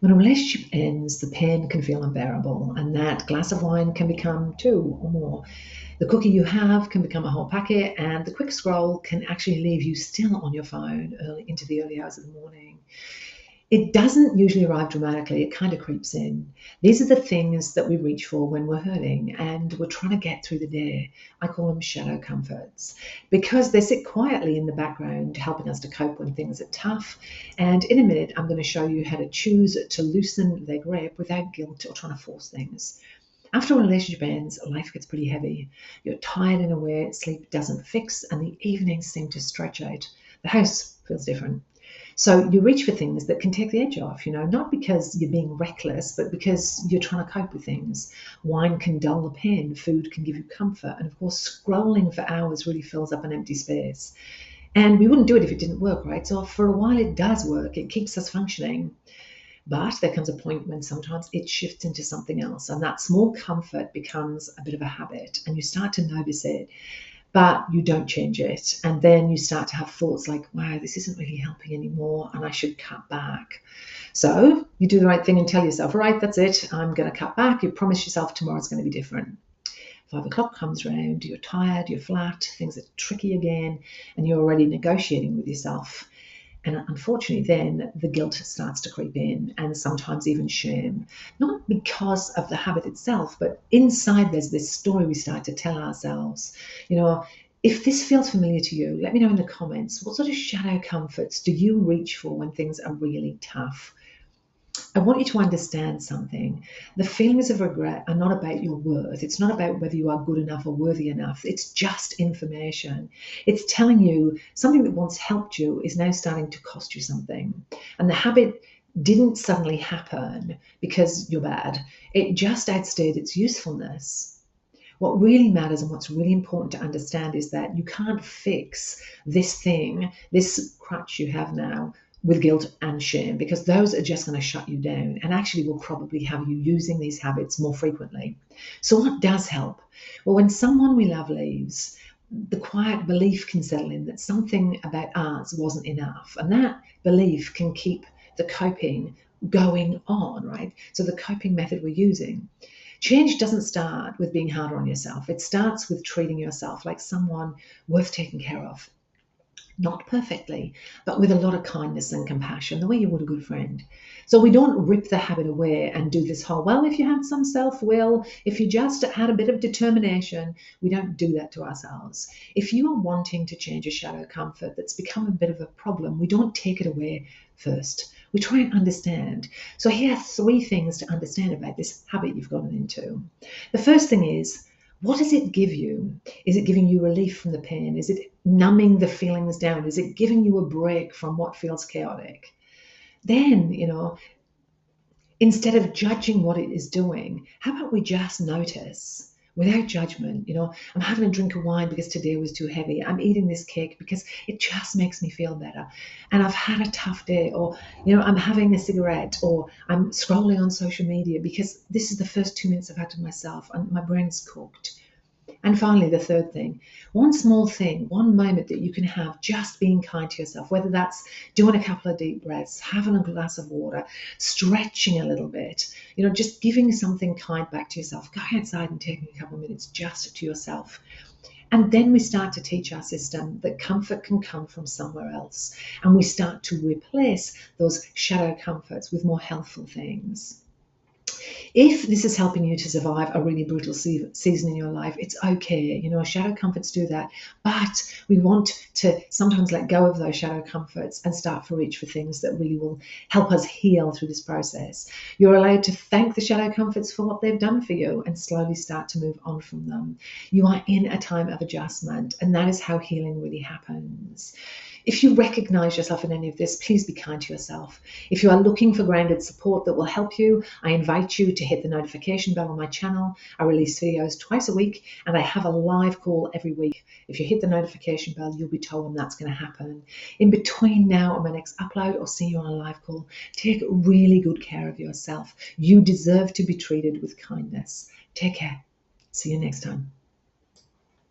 When a relationship ends, the pain can feel unbearable, and that glass of wine can become two or more. The cookie you have can become a whole packet, and the quick scroll can actually leave you still on your phone early into the early hours of the morning. It doesn't usually arrive dramatically, it kind of creeps in. These are the things that we reach for when we're hurting and we're trying to get through the day. I call them shadow comforts because they sit quietly in the background, helping us to cope when things are tough. And in a minute, I'm going to show you how to choose to loosen their grip without guilt or trying to force things. After a relationship ends, life gets pretty heavy. You're tired in a way sleep doesn't fix, and the evenings seem to stretch out. The house feels different. So you reach for things that can take the edge off, not because you're being reckless, but because you're trying to cope with things. Wine can dull the pain, food can give you comfort, and of course, scrolling for hours really fills up an empty space. And we wouldn't do it if it didn't work, right? So for a while, it does work, it keeps us functioning. But there comes a point when sometimes it shifts into something else, and that small comfort becomes a bit of a habit, and you start to notice it, but you don't change it. And then you start to have thoughts like, wow, this isn't really helping anymore, and I should cut back. So you do the right thing and tell yourself, all right, that's it, I'm going to cut back. You promise yourself tomorrow's going to be different. 5 o'clock comes round, you're tired, you're flat, things are tricky again, and you're already negotiating with yourself. And unfortunately, then the guilt starts to creep in and sometimes even shame. Not because of the habit itself, but inside there's this story we start to tell ourselves. You know, if this feels familiar to you, let me know in the comments. What sort of shadow comforts do you reach for when things are really tough? I want you to understand something. The feelings of regret are not about your worth. It's not about whether you are good enough or worthy enough. It's just information. It's telling you something that once helped you is now starting to cost you something. And the habit didn't suddenly happen because you're bad. It just outstayed its usefulness. What really matters and what's really important to understand is that you can't fix this thing, this crutch you have now, with guilt and shame, because those are just going to shut you down and actually will probably have you using these habits more frequently. So, what does help? Well, when someone we love leaves, the quiet belief can settle in that something about ours wasn't enough, and that belief can keep the coping going on, right? So, the coping method we're using. Change doesn't start with being harder on yourself. It starts with treating yourself like someone worth taking care of. Not perfectly, but with a lot of kindness and compassion, the way you would a good friend. So we don't rip the habit away and do this whole, well, if you had some self will, if you just had a bit of determination, we don't do that to ourselves. If you are wanting to change a shadow comfort that's become a bit of a problem, we don't take it away first. We try and understand. So here are 3 things to understand about this habit you've gotten into. The first thing is, what does it give you? Is it giving you relief from the pain? Is it numbing the feelings down? Is it giving you a break from what feels chaotic? Then, instead of judging what it is doing, how about we just notice without judgment? I'm having a drink of wine because today was too heavy. I'm eating this cake because it just makes me feel better. And I've had a tough day, or, I'm having a cigarette, or I'm scrolling on social media because this is the first 2 minutes I've had to myself and my brain's cooked. And finally, the third thing, one small thing, one moment that you can have just being kind to yourself, whether that's doing a couple of deep breaths, having a glass of water, stretching a little bit, just giving something kind back to yourself. Go outside and taking a couple of minutes just to yourself. And then we start to teach our system that comfort can come from somewhere else. And we start to replace those shadow comforts with more healthful things. If this is helping you to survive a really brutal season in your life, it's okay. Shadow comforts do that. But we want to sometimes let go of those shadow comforts and start to reach for things that really will help us heal through this process. You're allowed to thank the shadow comforts for what they've done for you and slowly start to move on from them. You are in a time of adjustment, and that is how healing really happens. If you recognize yourself in any of this, please be kind to yourself. If you are looking for grounded support that will help you, I invite you to hit the notification bell on my channel. I release videos twice a week, and I have a live call every week. If you hit the notification bell, you'll be told when that's going to happen. In between now and my next upload or see you on a live call, take really good care of yourself. You deserve to be treated with kindness. Take care. See you next time.